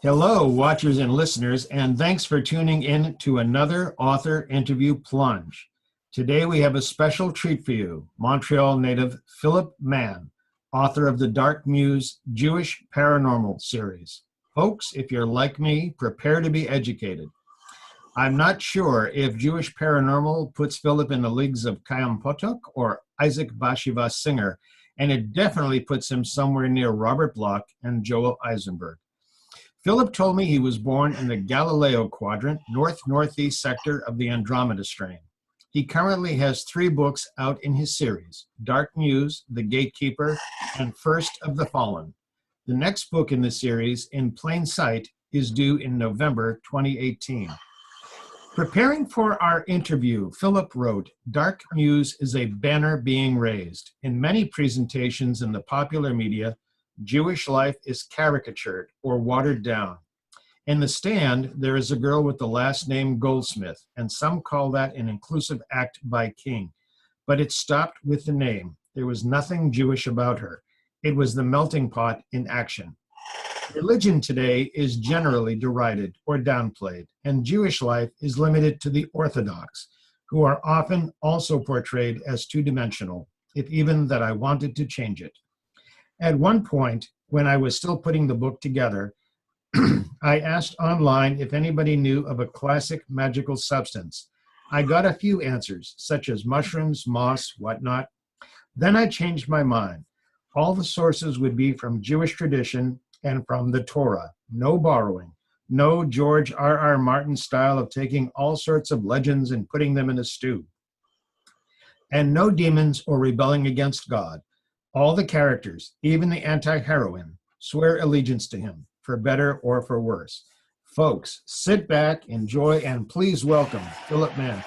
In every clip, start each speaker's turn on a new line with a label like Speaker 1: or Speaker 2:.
Speaker 1: Hello, watchers and listeners, and thanks for tuning in to another author interview plunge. Today we have a special treat for you, Montreal native Philip Mann, author of the Dark MUSE Jewish Paranormal series. Folks, if you're like me, prepare to be educated. I'm not sure if Jewish Paranormal puts Philip in the leagues of Chaim Potok or Isaac Bashevis Singer, and it definitely puts him somewhere near Robert Bloch and Joel Eisenberg. Philip told me he was born in the Galileo quadrant, north-northeast sector of the Andromeda strain. He currently has 3 books out in his series, Dark MUSE, The Gatekeeper, and First of the Fallen. The next book in the series, In Plain Sight, is due in November 2018. Preparing for our interview, Philip wrote, Dark MUSE is a banner being raised. In many presentations in the popular media, Jewish life is caricatured or watered down. In The Stand, there is a girl with the last name Goldsmith, and some call that an inclusive act by King. But it stopped with the name. There was nothing Jewish about her. It was the melting pot in action. Religion today is generally derided or downplayed, and Jewish life is limited to the Orthodox, who are often also portrayed as two-dimensional, if even that I wanted to change it. At one point, when I was still putting the book together, I asked online if anybody knew of a classic magical substance. I got a few answers, such as mushrooms, moss, whatnot. Then I changed my mind. All the sources would be from Jewish tradition and from the Torah. No borrowing. No George R.R. Martin style of taking all sorts of legends and putting them in a stew. And no demons or rebelling against God. All the characters, even the anti-heroine, swear allegiance to him, for better or for worse. Folks, sit back, enjoy, and please welcome Philip Mann.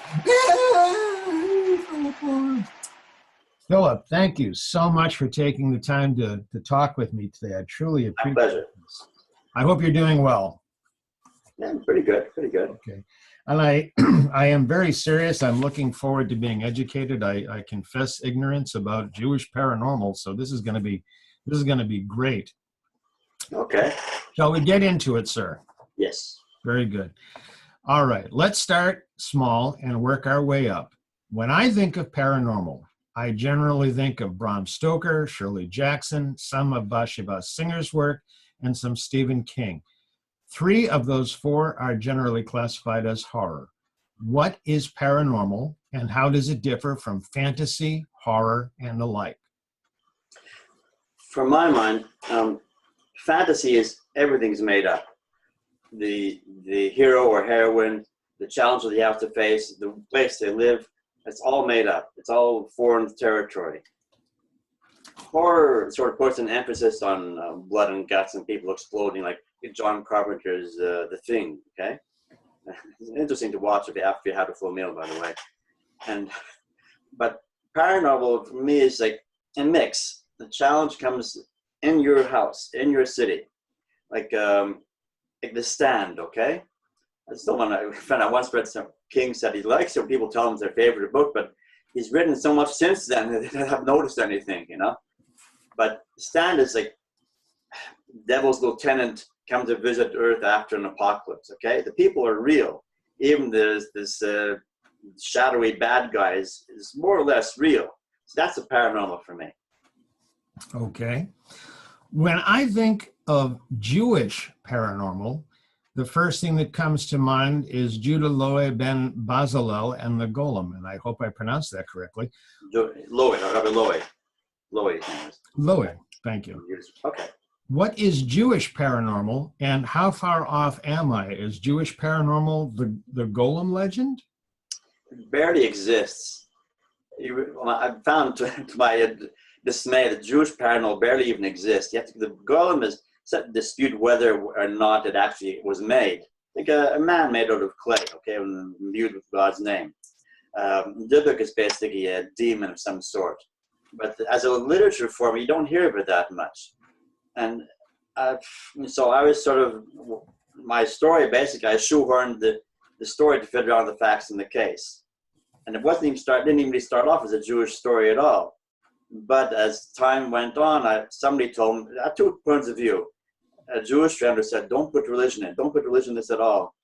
Speaker 1: Philip, thank you so much for taking the time to talk with me today. I truly appreciate it.
Speaker 2: My pleasure.
Speaker 1: I hope you're doing well.
Speaker 2: Yeah, pretty good, pretty good.
Speaker 1: Okay. And I am very serious. I'm looking forward to being educated. I confess ignorance about Jewish paranormal, so this is going to be great.
Speaker 2: Okay.
Speaker 1: Shall we get into it, sir?
Speaker 2: Yes.
Speaker 1: Very good. All right, let's start small and work our way up. When I think of paranormal, I generally think of Bram Stoker, Shirley Jackson, some of Bashevis Singer's work, and some Stephen King. 3 of those 4 are generally classified as horror. What is paranormal, and how does it differ from fantasy, horror, and the like?
Speaker 2: For my mind, fantasy is everything's made up. The hero or heroine, the challenge that they have to face, the place they live, it's all made up. It's all foreign territory. Horror sort of puts an emphasis on blood and guts and people exploding, like John Carpenter's The Thing. Okay, it's interesting to watch after you have a full meal, by the way. But paranormal for me is like a mix. The challenge comes in your house, in your city, like The Stand. Okay, I still want to. I once read some King said he likes it. People tell him it's their favorite book, but he's written so much since then that they haven't noticed anything, you know. But Stand is like devil's lieutenant come to visit Earth after an apocalypse. Okay, the people are real. Even this shadowy bad guys is more or less real. So that's a paranormal for me.
Speaker 1: Okay. When I think of Jewish paranormal, the first thing that comes to mind is Judah Loe ben Bazalel and the Golem, and I hope I pronounced that correctly.
Speaker 2: Loe.
Speaker 1: Loe, thank you.
Speaker 2: Okay.
Speaker 1: What is Jewish paranormal, and how far off am I? Is Jewish paranormal the Golem legend?
Speaker 2: It barely exists. I found to my dismay that Jewish paranormal barely even exists. The Golem is set to dispute whether or not it actually was made. Like a man made out of clay, okay, when imbued with God's name. Dybbuk is basically a demon of some sort. But as a literature form, you don't hear of it that much. And so I was sort of, my story basically, I shoehorned the story to fit around the facts in the case. And it didn't even start off as a Jewish story at all. But as time went on, somebody told me, I had 2 points of view. a Jewish friend who said, don't put religion in, don't put religion in this at all.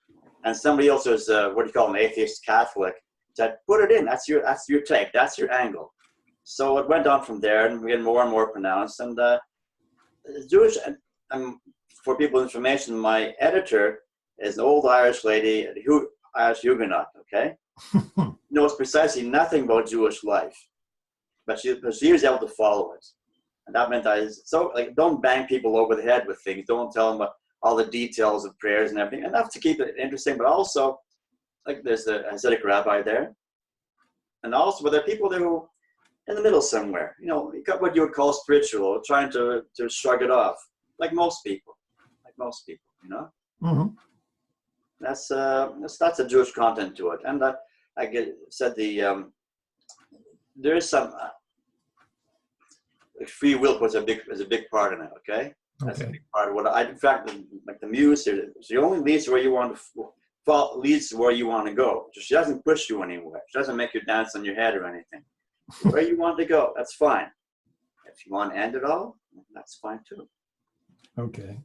Speaker 2: And somebody else who's, what do you call an atheist Catholic, said, put it in, that's your take, that's your angle. So it went on from there, and we get more and more pronounced. And Jewish, for people's information, my editor is an old Irish lady, Irish Huguenot, okay? Knows precisely nothing about Jewish life, but she was able to follow it. And that meant don't bang people over the head with things. Don't tell them all the details of prayers and everything. Enough to keep it interesting, but also, like, there's a Hasidic rabbi there. And also, there are people there who, in the middle somewhere, you got what you would call spiritual, or trying to shrug it off, like most people,
Speaker 1: Mm-hmm.
Speaker 2: That's a Jewish content to it. And there is some free will is a big part in it. Okay, that's a big part of what in fact, like the muse, she only leads where you want to leads where you want to go. So she doesn't push you anywhere. She doesn't make you dance on your head or anything. Where you want to go, that's fine. If you want to end it all, that's fine too.
Speaker 1: Okay.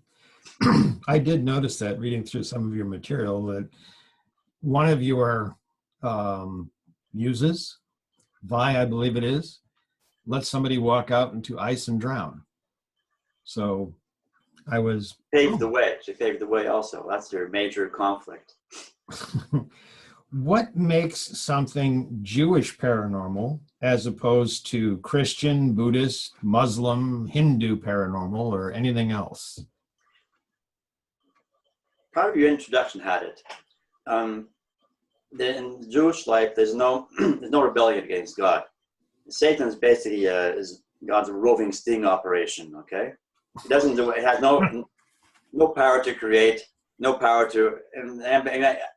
Speaker 1: I did notice that reading through some of your material that one of your muses, Vi, I believe it is, let somebody walk out into ice and drown. So I was...
Speaker 2: Paved the way. She paved the way also. That's their major conflict.
Speaker 1: What makes something Jewish paranormal as opposed to Christian, Buddhist, Muslim, Hindu paranormal, or anything else?
Speaker 2: Part of your introduction had it. In Jewish life, there's no rebellion against God. Satan is basically is God's roving sting operation. Okay, he doesn't do it. It has no power to create, no power to and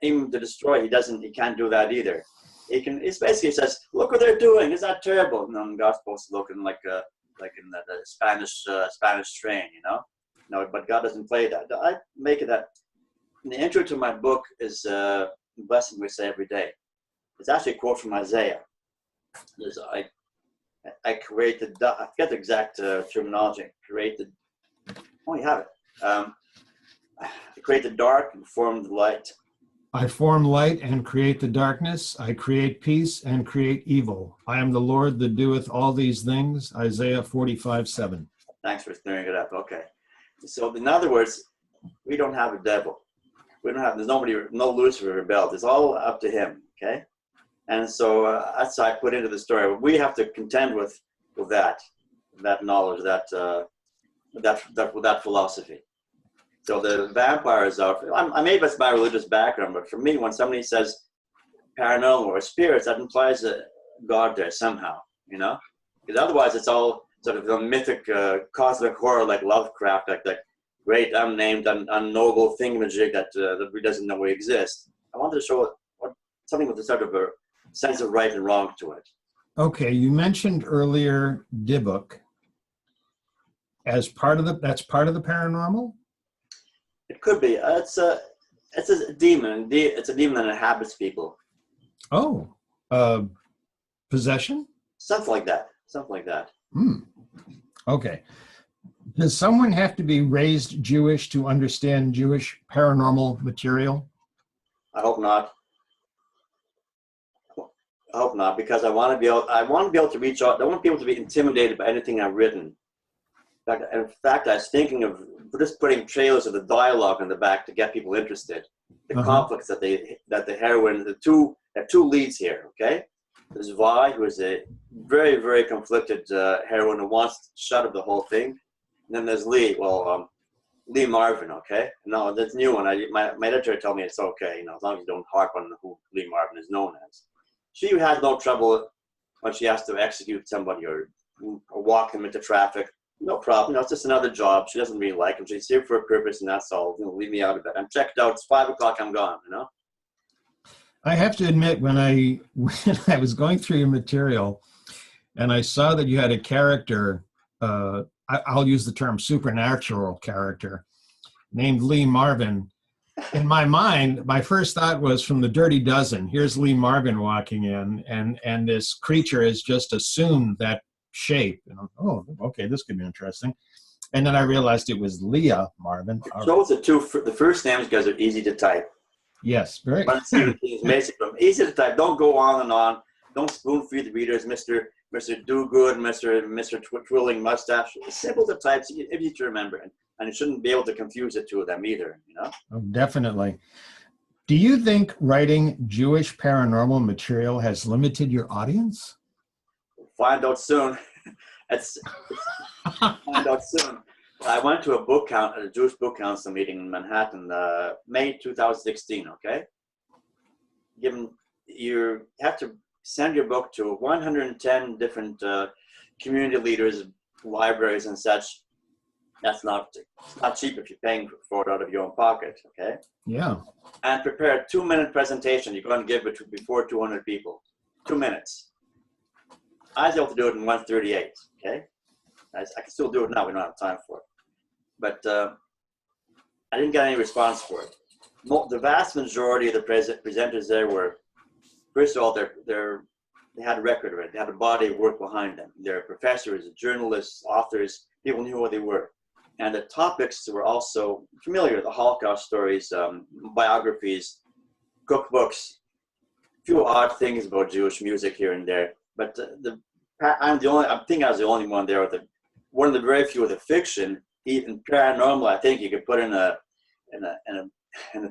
Speaker 2: even to destroy. He can't do that either. It's basically says, look what they're doing. Is that terrible? No, God's supposed to look in like in the Spanish strain, No, but God doesn't play that. I make it that. The intro to my book is a blessing we say every day. It's actually a quote from Isaiah. I created, I forget the exact terminology. Oh, you have it. I create the dark and form the light.
Speaker 1: I form light and create the darkness. I create peace and create evil. I am the Lord that doeth all these things. Isaiah 45:7.
Speaker 2: Thanks for clearing it up. Okay. So in other words, we don't have a devil. There's no Lucifer rebelled. It's all up to him. Okay. And so that's what I put into the story. We have to contend with that knowledge, that philosophy. So the vampires are, maybe it's my religious background, but for me, when somebody says paranormal or spirits, that implies a God there somehow, Because otherwise it's all sort of a mythic, cosmic horror like Lovecraft, like that great, unnamed, unknowable thingamajig that we doesn't know we exist. I wanted to show something with a sort of a sense of right and wrong to it.
Speaker 1: Okay, you mentioned earlier Dybbuk as part of that's part of the paranormal?
Speaker 2: It could be. It's a demon. It's a demon that inhabits people.
Speaker 1: Oh, possession?
Speaker 2: Something like that.
Speaker 1: Okay. Does someone have to be raised Jewish to understand Jewish paranormal material?
Speaker 2: I hope not. Because I want to be able to reach out. I don't want people to be intimidated by anything I've written. In fact, I was thinking of just putting trailers of the dialogue in the back to get people interested. The conflicts that the heroine, the two leads here. Okay, there's Vi, who is a very, very conflicted heroine who wants to shut up the whole thing, and then there's Lee. Lee Marvin. Okay, no, that's new one. My editor told me it's okay. As long as you don't harp on who Lee Marvin is known as. She has no trouble when she has to execute somebody or walk them into traffic. No problem. It's just another job. She doesn't really like him. She's here for a purpose, and that's all. Leave me out of bed. I'm checked out. It's 5 o'clock. I'm gone.
Speaker 1: I have to admit, when I was going through your material, and I saw that you had a character, I'll use the term supernatural character, named Lee Marvin. In my mind, my first thought was from the Dirty Dozen. Here's Lee Marvin walking in, and this creature has just assumed that shape. And oh, okay, this could be interesting. And then I realized it was Leah Marvin.
Speaker 2: Chose the first names because they're easy to type.
Speaker 1: Yes, very.
Speaker 2: Easy to type. Don't go on and on. Don't spoon feed the readers, Mr. Do Good, Mr. Twirling Mustache. It's simple to type, so easy to remember, and you shouldn't be able to confuse the two of them either. You know.
Speaker 1: Oh, definitely. Do you think writing Jewish paranormal material has limited your audience?
Speaker 2: Find out soon. Find out soon. I went to a Jewish book council meeting in Manhattan, May 2016. Okay, you have to send your book to 110 different community leaders, libraries, and such. That's not cheap if you're paying for it out of your own pocket. Okay.
Speaker 1: Yeah.
Speaker 2: And prepare a 2-minute presentation. You're going to give it to before 200 people. 2 minutes. I was able to do it in 1:38. Okay. I can still do it now. We don't have time for it. But I didn't get any response for it. The vast majority of the presenters there were, first of all, they had a record of it. They had a body of work behind them. They're professors, journalists, authors. People knew who they were. And the topics were also familiar: the Holocaust stories, biographies, cookbooks, a few odd things about Jewish music here and there. But I think I was the only one there with one of the very few with the fiction. Even paranormal, I think you could put in a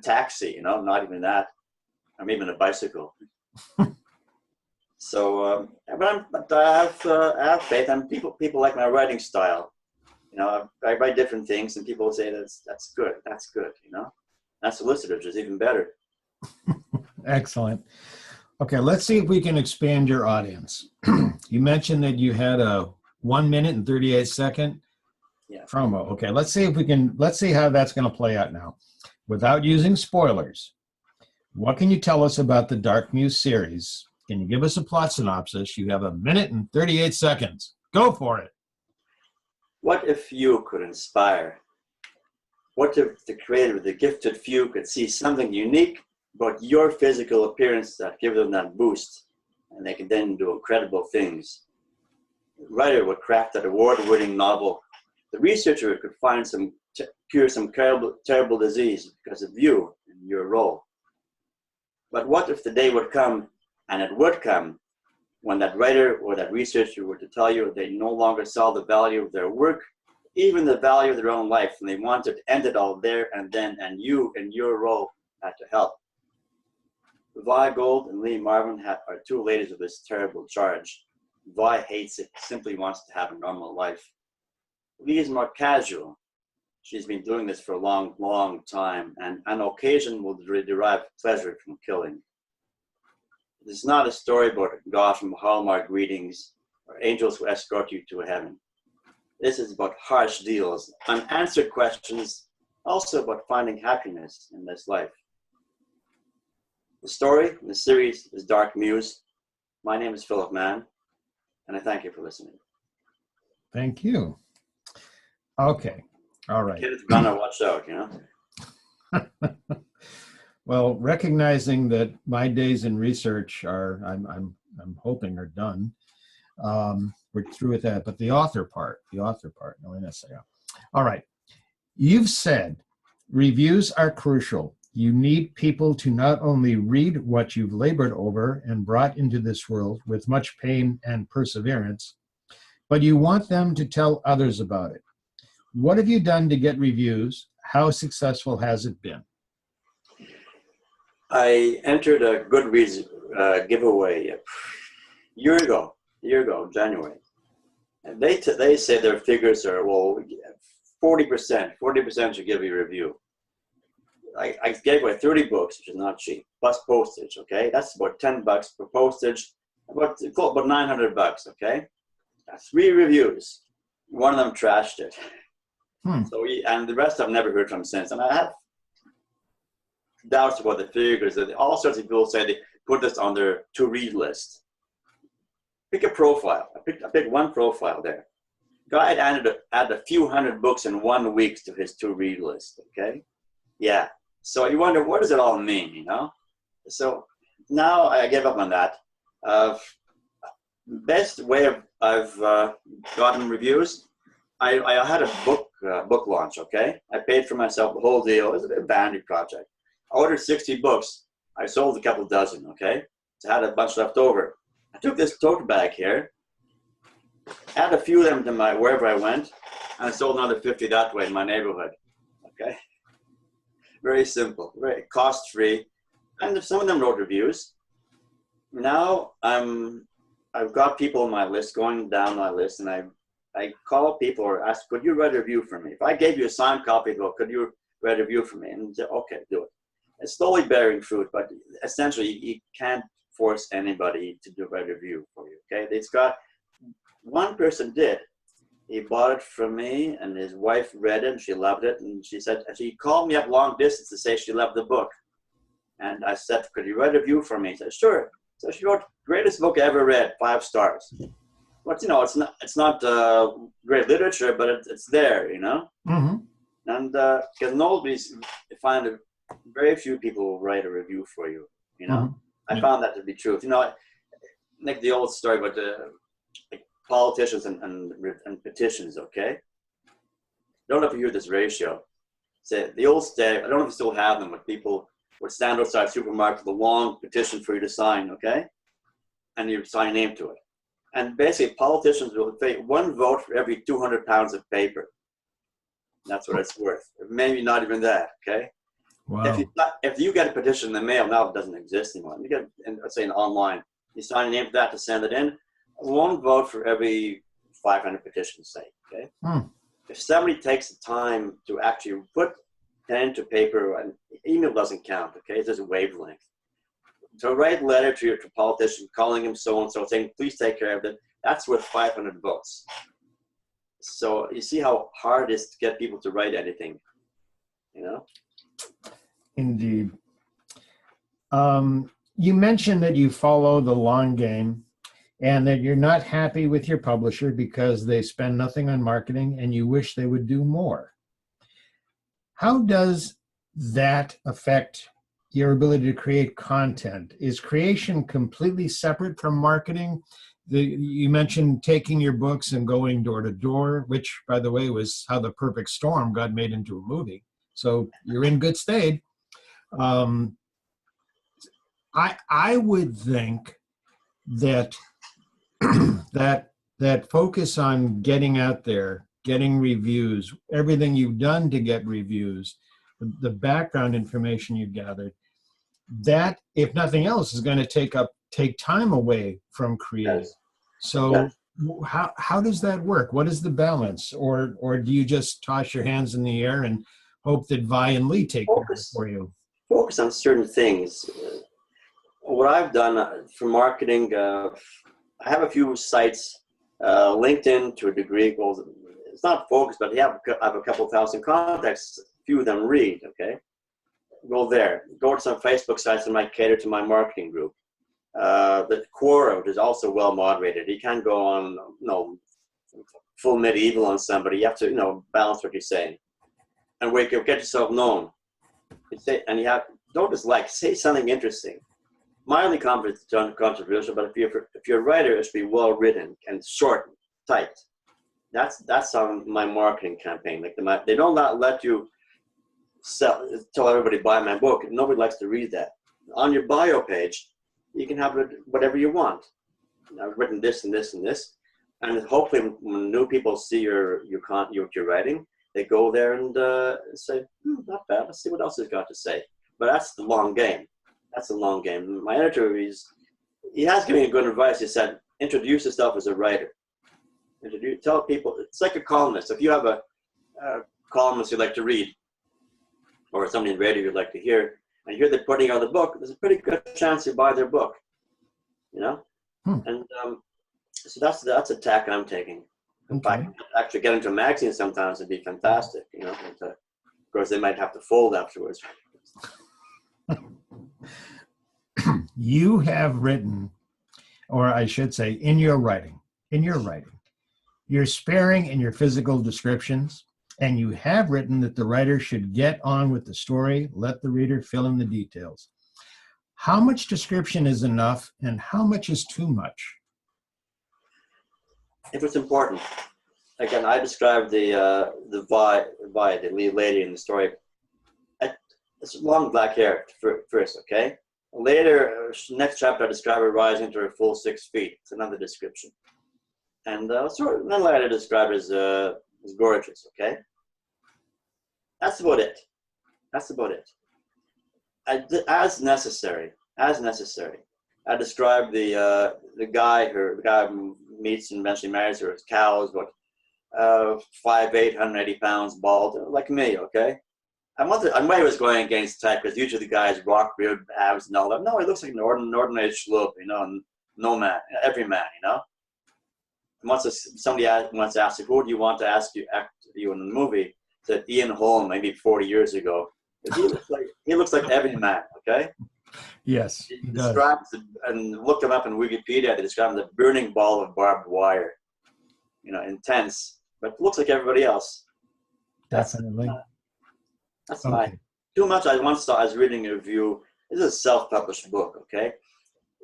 Speaker 2: taxi, you know, not even that, or maybe in a bicycle. So, but I have faith, and people like my writing style. You know, I write different things, and people say that's good, you know. And solicitors is even better.
Speaker 1: Excellent. Okay, let's see if we can expand your audience. You mentioned that you had a 1 minute and 38-second promo. Okay, let's see how that's going to play out now. Without using spoilers, what can you tell us about the Dark Muse series? Can you give us a plot synopsis? You have 1 minute and 38 seconds. Go for it.
Speaker 2: What if you could inspire? What if the creator, the gifted few, could see something unique about your physical appearance that gives them that boost, and they can then do incredible things? The writer would craft that award-winning novel. The researcher could find cure some terrible disease because of you and your role. But what if the day would come, and it would come, when that writer or that researcher were to tell you they no longer saw the value of their work, even the value of their own life, and they wanted to end it all there and then, and you and your role had to help? Vi Gold and Lee Marvin are two ladies of this terrible charge. Vi hates it, simply wants to have a normal life. Lee is more casual. She's been doing this for a long, long time, and on occasion will derive pleasure from killing. This is not a story about God from Hallmark greetings or angels who escort you to heaven. This is about harsh deals, unanswered questions, also about finding happiness in this life. The story in the series is Dark Muse. My name is Philip Mann, and I thank you for listening.
Speaker 1: Thank you. Okay. All right.
Speaker 2: Kids gonna watch out, you know.
Speaker 1: Well, recognizing that my days in research I'm hoping are done. We're through with that, but the author part. No, wait a second. All right. You've said reviews are crucial. You need people to not only read what you've labored over and brought into this world with much pain and perseverance, but you want them to tell others about it. What have you done to get reviews? How successful has it been?
Speaker 2: I entered a Goodreads giveaway a year ago, January. And they say their figures are, 40% should give you a review. I gave away 30 books, which is not cheap, plus postage, okay? That's about $10 for postage, about $900, okay? That's 3 reviews. One of them trashed it. So and the rest I've never heard from since. And I have doubts about the figures. All sorts of people say they put this on their to-read list. Pick a profile. I picked one profile there. Guy had added a few hundred books in 1 week to his to-read list, okay? Yeah. So you wonder, what does it all mean, you know? So now I gave up on that. Best way of I've gotten reviews. I had a book launch, okay? I paid for myself the whole deal. It was a bit of a vanity project. I ordered 60 books. I sold a couple dozen, okay? So I had a bunch left over. I took this tote bag here, add a few of them to my wherever I went, and I sold another 50 that way in my neighborhood, okay? Very simple, very cost-free. And if some of them wrote reviews. Now I've got people on my list, going down my list, and I call people or ask, could you write a review for me? If I gave you a signed copy of the book, could you write a review for me? And say, okay, do it. It's slowly bearing fruit, but essentially you can't force anybody to write a review for you, okay? It's got, one person did. He bought it from me, and his wife read it, and she loved it, and she said, she called me up long distance to say she loved the book. And I said, could you write a review for me? He said, sure. So she wrote, greatest book I ever read, 5 stars. But, you know, it's not great literature, but it's there, you know? Mm-hmm. And because nobody's, I find that very few people will write a review for you, you know? Mm-hmm. I found that to be true. You know, like the old story about the like politicians and petitions, okay? I don't know if you hear this ratio. Say, the old state, I don't know if you still have them, but people would stand outside supermarkets with a long petition for you to sign, okay? And you sign your name to it. And basically, politicians will pay 1 vote for every 200 pounds of paper. That's what it's worth. Maybe not even that, okay? Wow. If you get a petition in the mail, now it doesn't exist anymore. You get, let's say, online, you sign your name for that to send it in, 1 vote for every 500 petitions, say, okay? If somebody takes the time to actually put pen to paper, and email doesn't count, okay? It's just a wavelength. So write a letter to your politician, calling him so-and-so, saying, please take care of it. That's worth 500 votes. So you see how hard it is to get people to write anything, you know?
Speaker 1: Indeed. You mentioned that you follow the long game and that you're not happy with your publisher because they spend nothing on marketing and you wish they would do more. How does that affect your ability to create content? Is creation completely separate from marketing? You mentioned taking your books and going door to door, which, by the way, was how The Perfect Storm got made into a movie. So you're in good state. I would think that that focus on getting out there, getting reviews, everything you've done to get reviews, the background information you've gathered, that, if nothing else, is going to take time away from creating. Yes. So yes. How does that work? What is the balance? Or do you just toss your hands in the air and hope that Vi and Lee take care of it for you?
Speaker 2: Focus on certain things. What I've done for marketing, I have a few sites, LinkedIn to a degree. Well, it's not focused, but I have a couple thousand contacts. Few of them read, okay? Go there. Go to some Facebook sites that might cater to my marketing group. The Quora, which is also well moderated. You can't go on, full medieval on somebody. You have to, balance what you're saying, and get yourself known. And don't just say something interesting. Mildly controversial, but if you're a writer, it should be well written and short, tight. That's on my marketing campaign. Like they don't let you tell everybody buy my book. Nobody likes to read that. On your bio page, you can have whatever you want. I've written this and this and this, and hopefully when new people see what you're writing, they go there and say, not bad. Let's see what else he's got to say. But that's the long game. That's the long game. My editor, he has given me good advice. He said, introduce yourself as a writer. Tell people, it's like a columnist. If you have a columnist you'd like to read, or somebody in radio you'd like to hear, and you hear they're putting out a book, there's a pretty good chance you buy their book, And so that's a tack I'm taking. In fact, actually get into a magazine sometimes would be fantastic, But, of course, they might have to fold afterwards.
Speaker 1: You have written, or I should say, in your writing, you're sparing in your physical descriptions, and you have written that the writer should get on with the story, let the reader fill in the details. How much description is enough, and how much is too much?
Speaker 2: if it's important. Again, I described the the lead lady in the story. It's long black hair first, okay? Later, next chapter, I describe her rising to her full 6 feet. It's another description. And then later described as gorgeous, okay? That's about it. That's about it. As necessary. I described the guy who meets and eventually marries her. His cow is about 5'8", 180 pounds, bald, like me, okay? I was going against type because usually the guys rock beard, abs, and all that. No, he looks like an ordinary schlub, you know, and no man, every man, you know. Somebody once asked, who do you want to act you in the movie? Said Ian Holm, maybe 40 years ago. He looks like every man, okay?
Speaker 1: Yes,
Speaker 2: He
Speaker 1: does.
Speaker 2: describes, and look him up in Wikipedia, they describe him as a burning ball of barbed wire. You know, intense, but looks like everybody else.
Speaker 1: Definitely.
Speaker 2: That's
Speaker 1: okay.
Speaker 2: my too much. I was reading a review. This is a self-published book. Okay,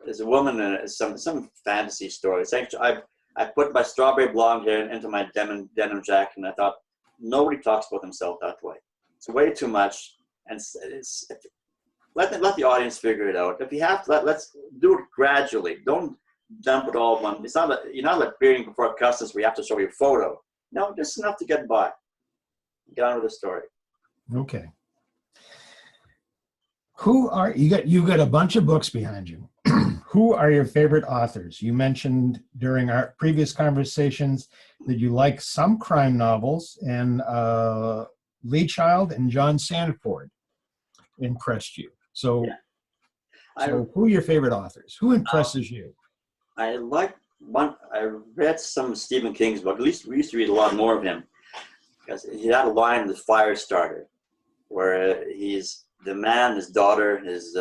Speaker 2: there's a woman in some fantasy story. It's actually, I put my strawberry blonde hair into my denim jacket, and I thought nobody talks about themselves that way. It's way too much, and let the audience figure it out. If you have to, let's do it gradually. Don't dump it all at once. It's not you're not appearing before customs where you have to show your photo. No, just enough to get by. Get on with the story.
Speaker 1: Okay. You've got a bunch of books behind you. Who are your favorite authors? You mentioned during our previous conversations that you like some crime novels, and Lee Child and John Sandford impressed you. So,
Speaker 2: yeah.
Speaker 1: Who are your favorite authors? Who impresses you?
Speaker 2: I read some of Stephen King's book. At least we used to read a lot more of him, because he had a line in The Firestarter where he's the man, his daughter, his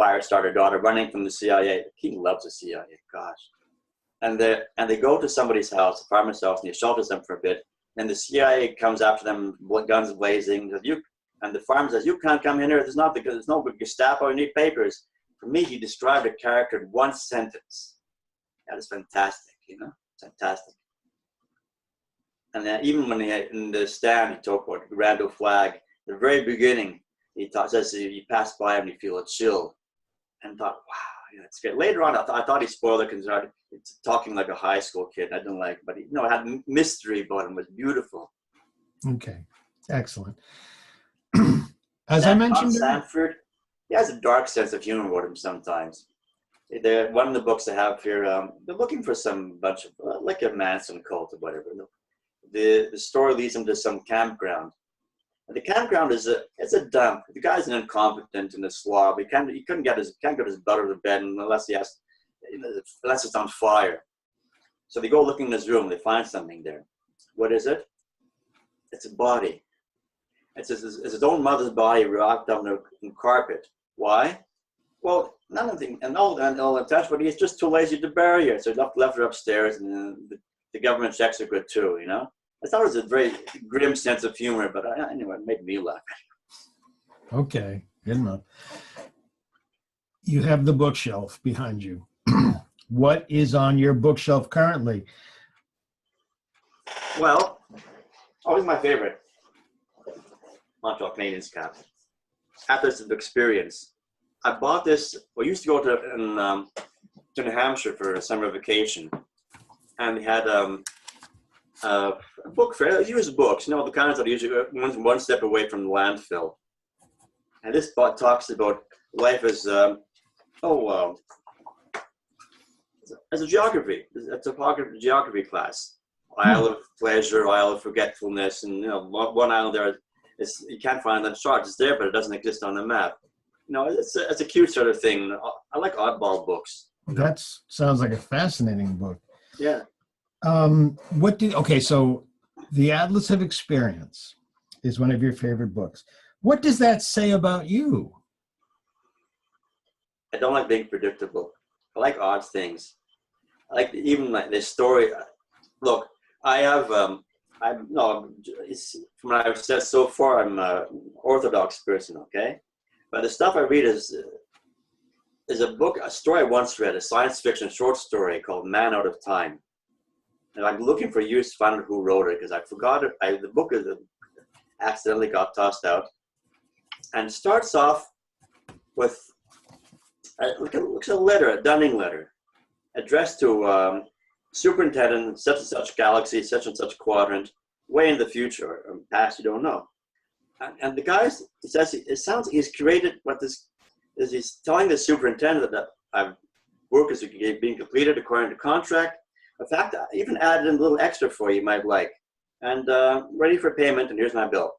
Speaker 2: Firestarter daughter, running from the CIA. He loves the CIA, gosh. And they go to somebody's house, a farmer's house, and he shelters them for a bit. And the CIA comes after them, guns blazing. And the farmer says, "You can't come in here. There's no Gestapo. You need papers." For me, he described a character in one sentence. That is fantastic, you know, fantastic. And then even when in the stand, he talked about Randall Flagg. The very beginning, he says you pass by him and you feel a chill, and thought, wow, yeah, it's great. Later on, I thought he spoiled it because it's talking like a high school kid. I didn't like it, but it had mystery about him. It was beautiful.
Speaker 1: Okay, excellent. As I mentioned,
Speaker 2: Sanford, he has a dark sense of humor about him sometimes. One of the books I have here, they're looking for some bunch of like a Manson cult or whatever. The story leads them to some campground. And the campground is a dump. The guy's an incompetent and a slob. He can't get his butt out of the bed unless unless it's on fire. So they go looking in his room. They find something there. What is it? It's a body. It's his own mother's body wrapped up in carpet. Why? Well, nothing, and all attached, but he's just too lazy to bury her. So he left her upstairs, and the government checks are good too, you know? I thought it was a very grim sense of humor, but anyway, it made me laugh.
Speaker 1: Okay, good enough. You have the bookshelf behind you. What is on your bookshelf currently?
Speaker 2: Well, always my favorite. Montreal Canadiens cap. Atlas of Experience. I bought this. We used to go to New Hampshire for a summer vacation, and they had a book fair. Used books, the kinds that are usually one step away from the landfill. And this book talks about life as a geography. It's a geography class. Isle of pleasure, isle of forgetfulness, and one island there is you can't find on the chart. It's there, but it doesn't exist on the map. It's a cute sort of thing. I like oddball books.
Speaker 1: That sounds like a fascinating book.
Speaker 2: Yeah.
Speaker 1: So The Atlas of Experience is one of your favorite books. What does that say about you?
Speaker 2: I don't like being predictable. I like odd things. I like even like this story. Look, I have from what I've said so far, I'm an orthodox person, okay? But the stuff I read is a story I once read, a science fiction short story called Man Out of Time. And I'm looking for years to find out who wrote it because I forgot it. The book accidentally got tossed out. And it starts off with looks a letter, a Dunning letter, addressed to superintendent such and such galaxy, such and such quadrant, way in the future or past, you don't know. And the guys, he says, he's created what this is. He's telling the superintendent that work is being completed according to contract. In fact, I even added in a little extra for you might like, and ready for payment. And here's my bill.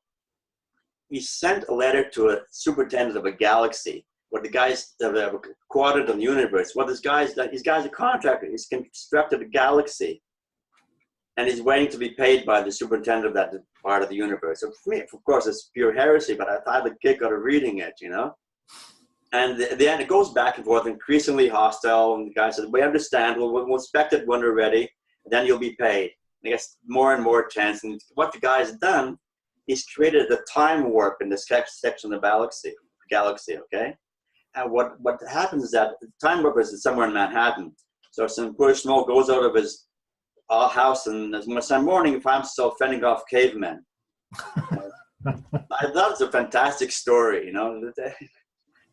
Speaker 2: He sent a letter to a superintendent of a galaxy, what the guys have a quadrant of the universe. What this guy's done, this guy's a contractor. He's constructed a galaxy, and he's waiting to be paid by the superintendent of that part of the universe. So for me, of course, it's pure heresy, but I thought the kick out of reading it, you know. And then it goes back and forth, increasingly hostile. And the guy says, "We understand. We'll inspect it when we're ready. And then you'll be paid." And it gets more and more tense. And what the guy's done, he's created a time warp in this section of the galaxy. Okay. And what happens is that the time warp is somewhere in Manhattan. So some poor schmo goes out of his house, and some morning he finds himself fending off cavemen. I thought it was a fantastic story, you know.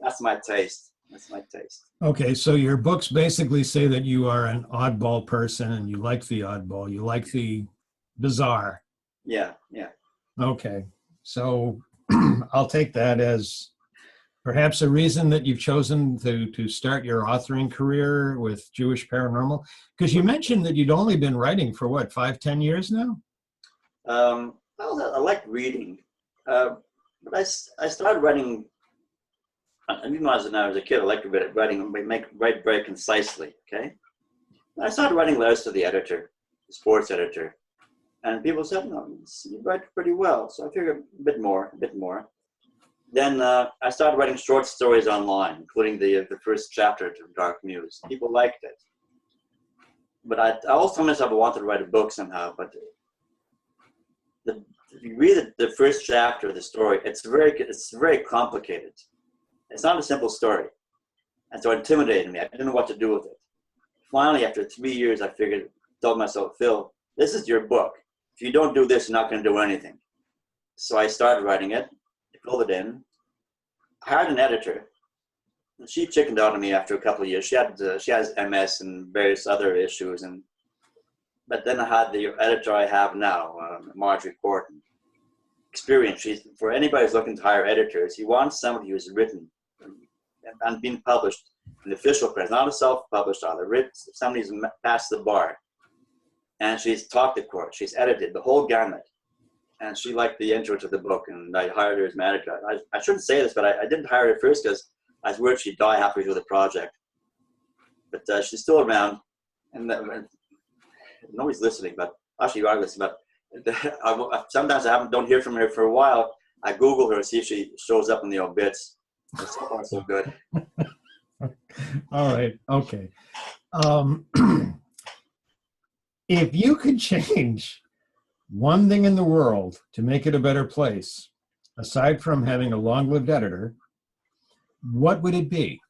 Speaker 2: That's my taste. That's my taste.
Speaker 1: Okay, so your books basically say that you are an oddball person and you like the oddball. You like the bizarre.
Speaker 2: Yeah.
Speaker 1: Okay, so I'll take that as perhaps a reason that you've chosen to start your authoring career with Jewish Paranormal. Because you mentioned that you'd only been writing for what, 5-10 years now?
Speaker 2: I like reading. But I started writing. Even when I was a kid, I liked writing, write very concisely, okay? And I started writing letters to the editor, the sports editor, and people said, "No, you write pretty well." So I figured a bit more. Then I started writing short stories online, including the first chapter to Dark MUSE. People liked it. But I also told myself I wanted to write a book somehow, but if you read the first chapter of the story, it's very complicated. It's not a simple story. And so it intimidated me. I didn't know what to do with it. Finally, after 3 years, I told myself, "Phil, this is your book. If you don't do this, you're not going to do anything." So I started writing it, filled it in, hired an editor. She chickened out on me after a couple of years. She has MS and various other issues. But then I had the editor I have now, Marjorie Corton. Experience. For anybody who's looking to hire editors, he wants somebody who's written and been published in the official press, not a self-published author, somebody who's passed the bar. And she's talked to court, she's edited the whole gamut. And she liked the intro to the book, and I hired her as my editor. I shouldn't say this, but I didn't hire her first because I was worried she'd die halfway through the project. But she's still around, and nobody's listening, but actually you are listening, but sometimes I don't hear from her for a while. I Google her, see if she shows up in the obits. So far, so good.
Speaker 1: All right. Okay. If you could change one thing in the world to make it a better place, aside from having a long-lived editor, what would it be?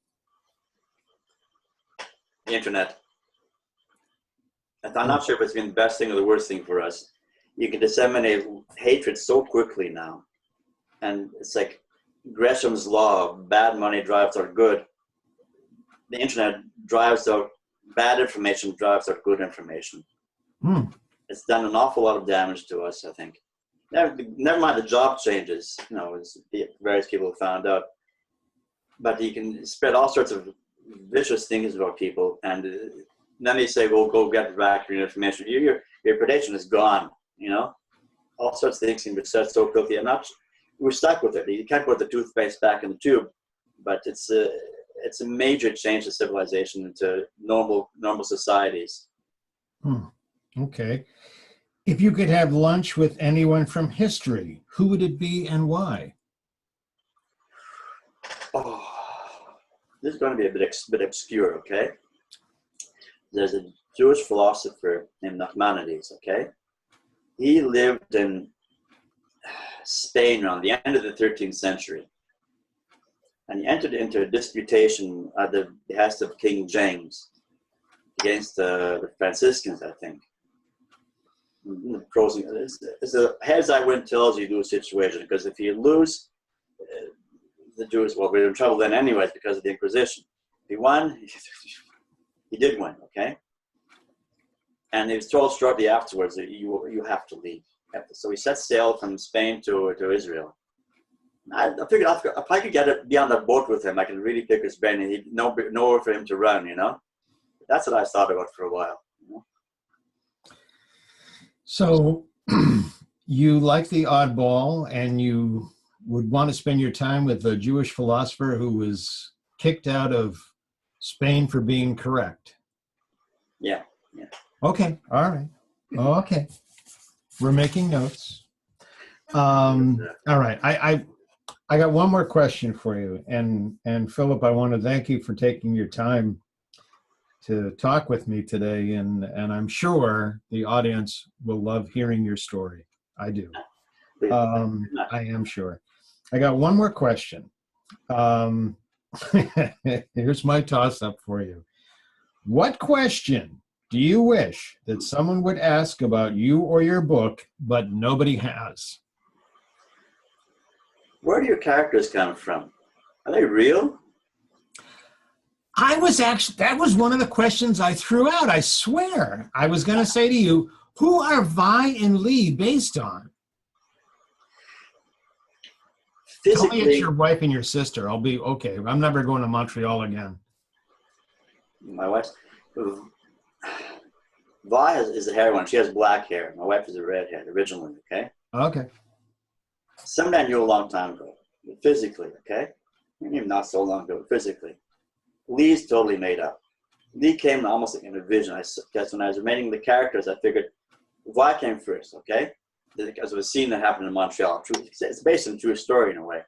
Speaker 2: The internet. I'm not sure if it's been the best thing or the worst thing for us. You can disseminate hatred so quickly now. And it's like Gresham's law, bad money drives out good. The internet drives out bad information, drives out good information. It's done an awful lot of damage to us, I think. Never mind the job changes, you know, as various people have found out. But you can spread all sorts of vicious things about people, and then they say, "Well, go get back your information." Your reputation is gone, you know. All sorts of things can be said so quickly. We're stuck with it. You can't put the toothpaste back in the tube, but it's a major change to civilization into normal societies.
Speaker 1: Okay. If you could have lunch with anyone from history, who would it be and why?
Speaker 2: Oh, this is going to be a bit obscure, okay? There's a Jewish philosopher named Nachmanides, okay? He lived in Spain around the end of the 13th century. And he entered into a disputation at the behest of King James against the Franciscans, I think. The pros and it's a heads I win, tails you lose situation. Because if you lose, the Jews, well, we're in trouble then anyways because of the Inquisition. If he won, he did win, okay? And he was told shortly afterwards that you have to leave. So he set sail from Spain to Israel. I figured if I could be on that boat with him, I could really pick his brain, and he'd nowhere for him to run, you know? That's what I thought about for a while. You know?
Speaker 1: So you like the Oddball, and you would want to spend your time with a Jewish philosopher who was kicked out of Spain for being correct.
Speaker 2: Yeah.
Speaker 1: Okay, all right. Okay. We're making notes. All right. I got one more question for you. And Philip, I want to thank you for taking your time to talk with me today. And I'm sure the audience will love hearing your story. I do. I am sure. I got one more question. Here's my toss-up for you. What question do you wish that someone would ask about you or your book, but nobody has?
Speaker 2: Where do your characters come from? Are they real?
Speaker 1: That was one of the questions I threw out. I swear. I was going to say to you, who are Vi and Lee based on? Tell me it's your wife and your sister. I'll be okay. I'm never going to Montreal again.
Speaker 2: My wife, Vi is the hair one. She has black hair. My wife is a redhead originally, okay?
Speaker 1: Okay.
Speaker 2: Somebody I knew a long time ago, physically, okay? Maybe not so long ago, physically. Lee's totally made up. Lee came almost like in a vision. Because when I was remaining the characters, I figured Vi came first, okay? Because of a scene that happened in Montreal. It's based on a true story in a way.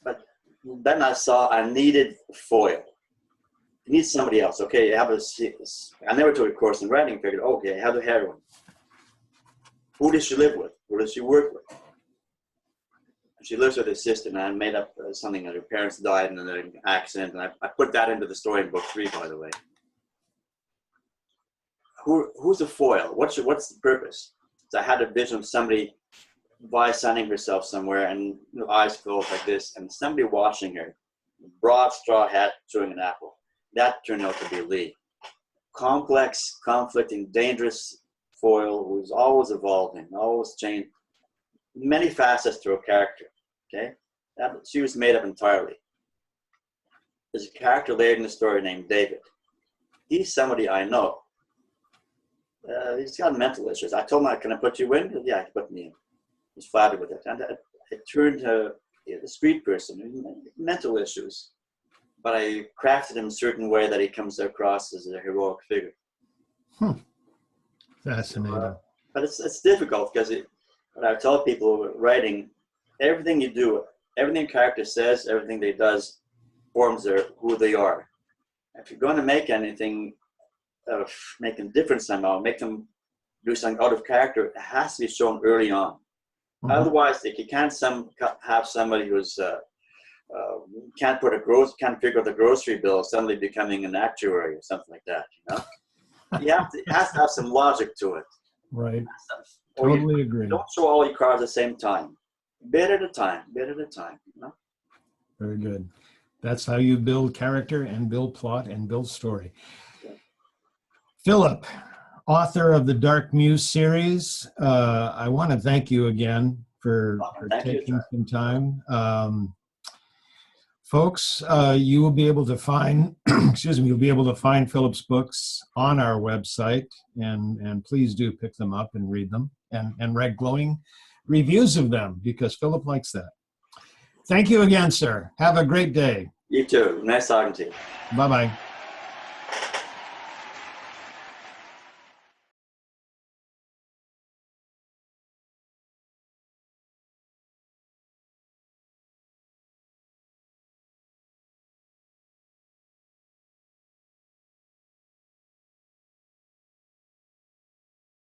Speaker 2: But then I saw I needed foil. You need somebody else, okay? I never took a course in writing. Figured, okay, I have the heroine. Who does she live with? Who does she work with? She lives with her sister, and I made up something that her parents died in an accident, and I put that into the story in book 3, by the way. Who's the foil? What's the purpose? So I had a vision of somebody sunning herself somewhere, and eyes closed like this, and somebody watching her, broad straw hat, chewing an apple. That turned out to be Lee. Complex, conflicting, dangerous foil who's always evolving, always changing. Many facets to a character, okay? She was made up entirely. There's a character later in the story named David. He's somebody I know. He's got mental issues. I told him, can I put you in? Yeah, he put me in. He's flattered with it. And it turned to the street person, mental issues. But I crafted him a certain way that he comes across as a heroic figure.
Speaker 1: Fascinating.
Speaker 2: But it's difficult because when I tell people writing, everything you do, everything a character says, everything they does forms who they are. If you're going to make anything, make them different somehow, make them do something out of character, it has to be shown early on. Mm-hmm. Otherwise, if you can't have somebody who's can't figure out the grocery bill, suddenly becoming an actuary or something like that, you know? It has to have some logic to it.
Speaker 1: Right. Totally agree.
Speaker 2: Don't show all your cards at the same time. Bit at a time, you know?
Speaker 1: Very good. That's how you build character and build plot and build story. Yeah. Philip, author of the Dark Muse series, I want to thank you again for taking some time. Folks, you will be able to find, you'll be able to find Philip's books on our website, and please do pick them up and read them and write glowing reviews of them, because Philip likes that. Thank you again, sir. Have a great day.
Speaker 2: You too. Nice talking to you.
Speaker 1: Bye-bye.